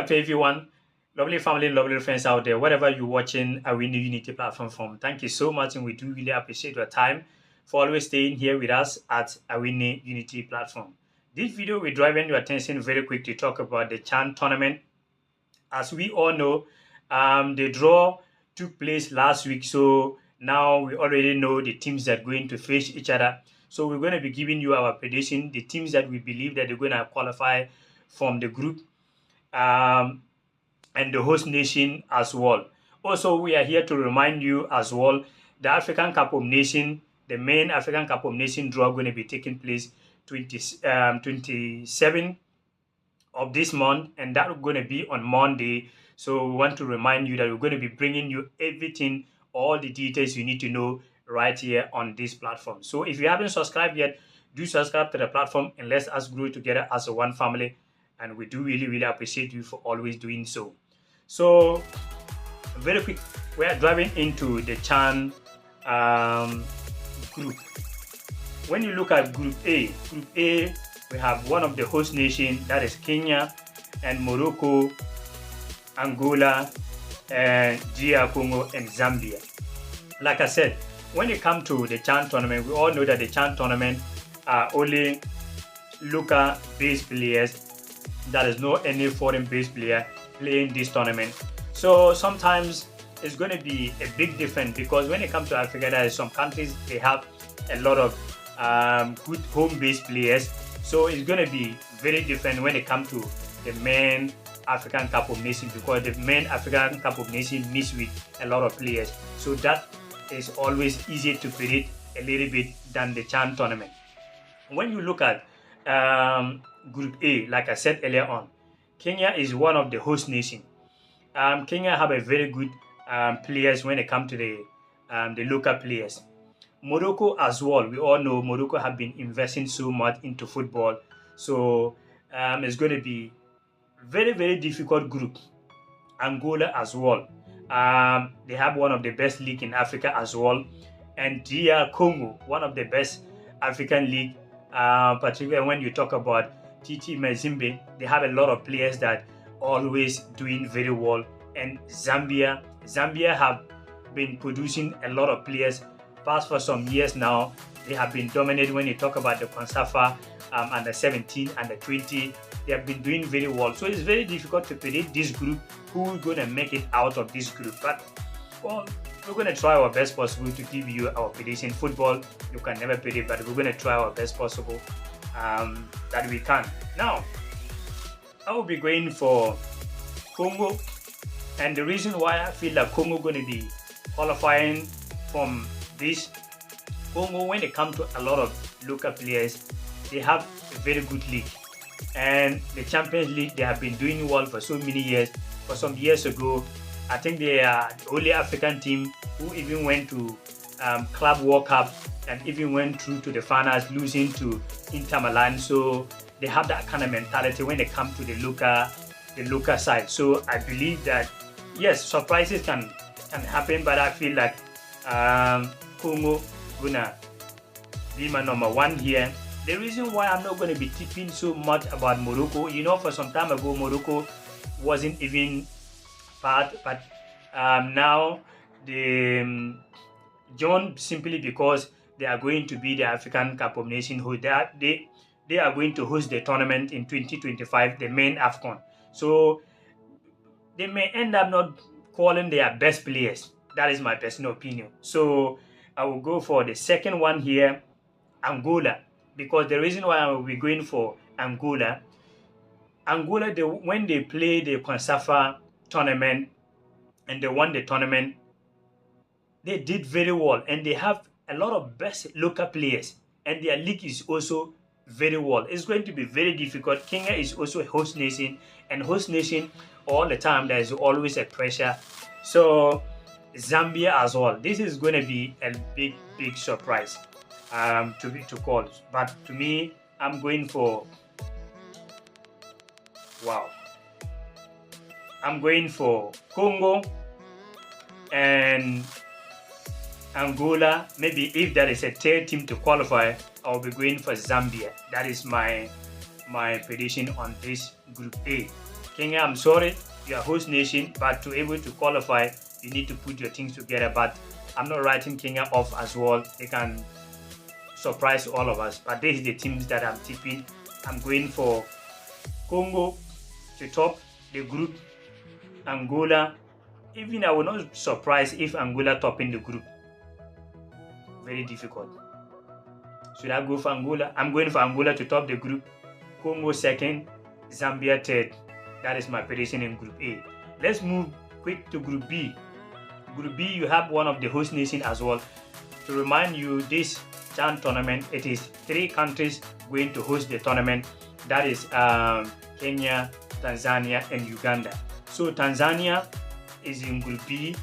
to everyone. Lovely family, lovely friends out there, wherever you're watching a Winning Unity platform from. Thank you so much, and we do really appreciate your time for always staying here with us at a Winning Unity platform. This video, we're driving your attention very quick to talk about the CHAN tournament. As we all know, the draw took place last week, so now we already know the teams that are going to face each other. So we're going to be giving you our prediction, the teams that we believe that they're going to qualify from the group. And the host nation as well. Also, we are here to remind you as well, the African Cup of Nations, the main African Cup of Nations draw going to be taking place 27 of this month, and that's going to be on Monday. So we want to remind you that we're going to be bringing you everything, all the details you need to know right here on this platform. So if you haven't subscribed yet, do subscribe to the platform and let's us grow together as a one family. And we do really appreciate you for always doing so. So very quick, we are driving into the CHAN group. When you look at Group A, we have one of the host nations, that is Kenya, and Morocco, Angola, and DR Congo, and Zambia. Like I said, when it comes to the CHAN tournament, we all know that the CHAN tournament are only local-based players. There is no any foreign-based player playing this tournament. So sometimes it's going to be a big difference, because when it comes to Africa, there are some countries they have a lot of good home-based players. So it's going to be very different when it comes to the main African Cup of Nations, because the main African Cup of Nations meets with a lot of players. So that is always easier to predict a little bit than the CHAN tournament. When you look at Group A, like I said earlier on, Kenya is one of the host nations. Kenya have a very good players when it comes to the local players. Morocco as well. We all know Morocco have been investing so much into football. So it's going to be very difficult group. Angola as well. They have one of the best league in Africa as well. And DR Congo, one of the best African league, particularly when you talk about TT Mazembe. They have a lot of players that always doing very well. And Zambia have been producing a lot of players past for some years now. They have been dominating when you talk about the CONSAFA under 17, under 20. They have been doing very well. So it's very difficult to predict this group, who is going to make it out of this group. But well, we're going to try our best possible to give you our prediction. Football, you can never predict, but we're going to try our best possible that we can. Now, I will be going for Congo, and the reason why I feel like Congo going to be qualifying from this, Congo, when it comes to a lot of local players, they have a very good league, and the Champions League, they have been doing well for so many years. For some years ago, I think they are the only African team who even went to Club World Cup and even went through to the finals, losing to Inter Milan. So they have that kind of mentality when it comes to the local side. So I believe that yes, surprises can happen, but I feel like Congo gonna be my number one here. The reason why I'm not going to be tipping so much about Morocco, you know, for some time ago Morocco wasn't even part, but now the John, simply because they are going to be the African Cup of Nations, who they are going to host the tournament in 2025, the main AFCON. So they may end up not calling their best players. That is my personal opinion. So I will go for the second one here, Angola, because the reason why I will be going for Angola, when they play the CONSAFA tournament and they won the tournament, they did very well, and they have a lot of best local players, and their league is also very well. It's going to be very difficult. Kenya is also a host nation, and host nation all the time there is always a pressure. So Zambia as well. This is going to be a big surprise to call. But to me, I'm going for I'm going for Congo and Angola. Maybe if there is a third team to qualify, I'll be going for Zambia. That is my prediction on this Group A. Kenya, I'm sorry, you are host nation, but to able to qualify, you need to put your things together. But I'm not writing Kenya off as well. They can surprise all of us. But this is the teams that I'm tipping. I'm going for Congo to top the group, Angola. Even I will not be surprised if Angola topping the group. Very difficult. Should I go for Angola? I'm going for Angola to top the group, Congo second, Zambia third. That is my prediction in Group A. Let's move quick to Group B. Group B, you have one of the host nations as well. To remind you, this CHAN tournament, it is 3 countries going to host the tournament. That is Kenya, Tanzania, and Uganda. So Tanzania is in Group B,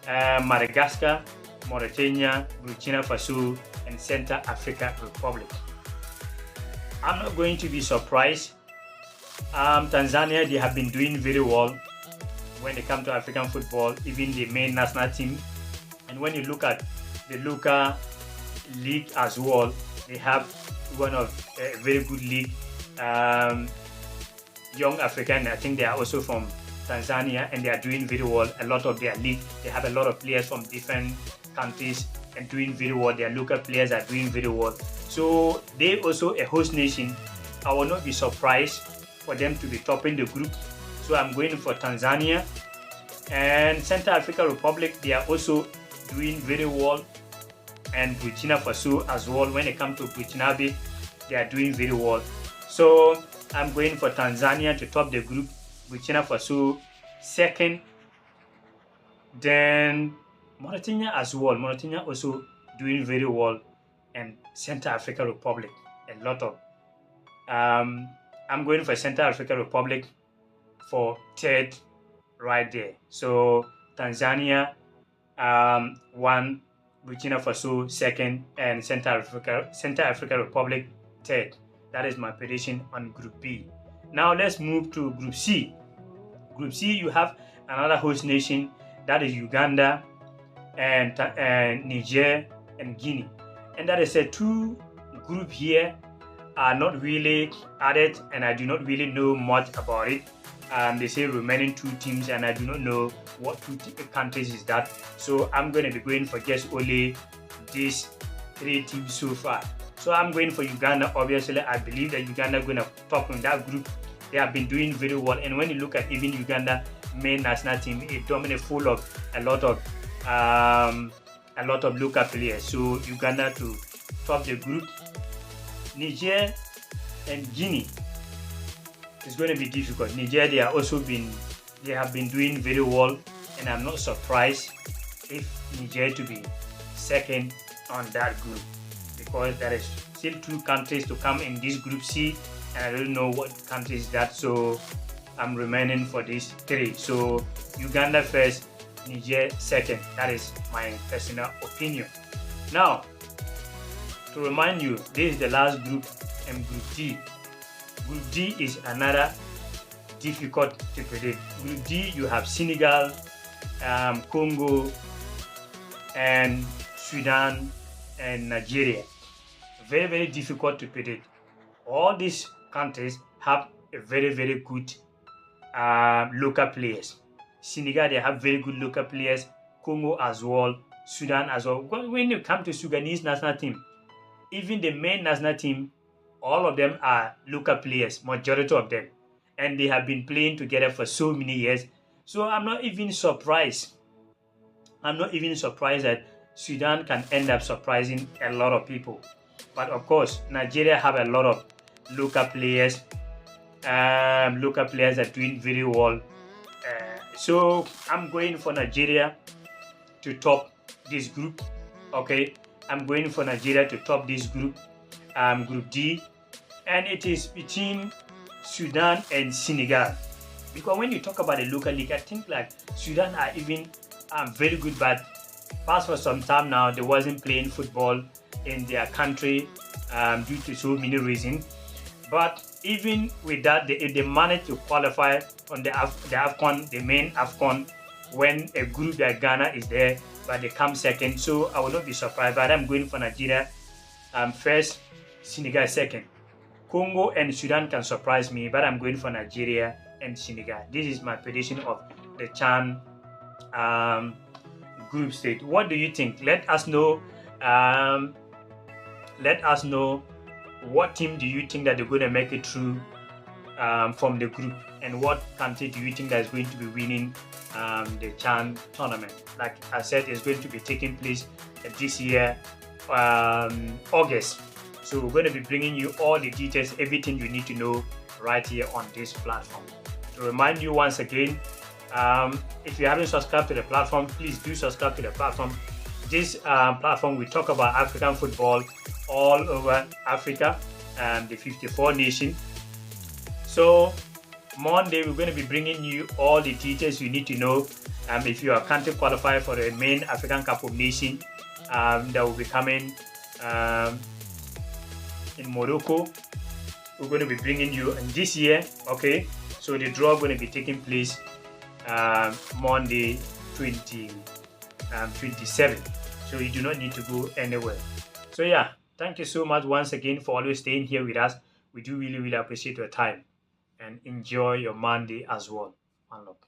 Madagascar, Mauritania, Burkina Faso, and Central African Republic. I'm not going to be surprised. Tanzania, they have been doing very well when it comes to African football, even the main national team. And when you look at the local league as well, they have one of a very good league. Young African, I think they are also from Tanzania, and they are doing very well. A lot of their league, they have a lot of players from different countries and doing very well. Their local players are doing very well. So they also a host nation. I will not be surprised for them to be topping the group. So I'm going for Tanzania. And Central African Republic, they are also doing very well. And Burkina Faso as well. When it comes to Burkinabe, they are doing very well. So I'm going for Tanzania to top the group, Burkina Faso second, then Mauritania as well. Mauritania also doing very well, and Central African Republic a lot of. I'm going for Central African Republic for third right there. So Tanzania 1, Burkina Faso second, and Central African Republic third. That is my prediction on Group B. Now let's move to Group C. Group C, you have another host nation, that is Uganda and Niger and Guinea. And that is a 2 group here are not really added, and I do not really know much about it. They say remaining 2 teams, and I do not know what 2 countries is that. So I'm going to be going for just only these 3 teams so far. So I'm going for Uganda. Obviously, I believe that Uganda is going to top in that group. They have been doing very well, and when you look at even Uganda main national team, it dominates full of a lot of local players. So Uganda to top the group. Niger and Guinea is going to be difficult. Niger, they have been doing very well, and I'm not surprised if Niger to be second on that group, because there is still 2 countries to come in this Group C, and I don't know what country is that. So I'm remaining for these 3. So Uganda first, Niger second. That is my personal opinion. Now, to remind you, this is the last group, and Group D. Group D is another difficult to predict. Group D, you have Senegal, Congo, and Sudan, and Nigeria. Very, very difficult to predict. All these countries have a very, very good local players. Senegal, they have very good local players. Congo as well. Sudan as well. When you come to Sudanese national team, even the main national team, all of them are local players, majority of them. And they have been playing together for so many years. So I'm not even surprised. I'm not even surprised that Sudan can end up surprising a lot of people. But of course, Nigeria have a lot of local players. Local players are doing very well. So I'm going for Nigeria to top this group. Okay, I'm going for Nigeria to top this group, Group D, and it is between Sudan and Senegal. Because when you talk about the local league, I think like Sudan are even very good, but past for some time now they wasn't playing football in their country due to so many reasons. But even with that, they managed to qualify on the AFCON, the main AFCON, when a group like Ghana is there, but they come second. So I will not be surprised. But I'm going for Nigeria first, Senegal second. Congo and Sudan can surprise me, but I'm going for Nigeria and Senegal. This is my prediction of the CHAN group stage. What do you think? Let us know. Let us know what team do you think that they're going to make it through from the group, and what country do you think that is going to be winning the CHAN tournament. Like I said, it's going to be taking place this year, August. So we're going to be bringing you all the details, everything you need to know right here on this platform. To remind you once again, if you haven't subscribed to the platform, please do subscribe to the platform. This platform, we talk about African football all over Africa and the 54 nations. So Monday, we're going to be bringing you all the details you need to know if you are country qualified for the main African Cup of Nations that will be coming in Morocco. We're going to be bringing you in this year. Okay, so the draw going to be taking place Monday 27. So you do not need to go anywhere. So yeah, thank you so much once again for always staying here with us. We do really appreciate your time, and enjoy your Monday as well. Unlock.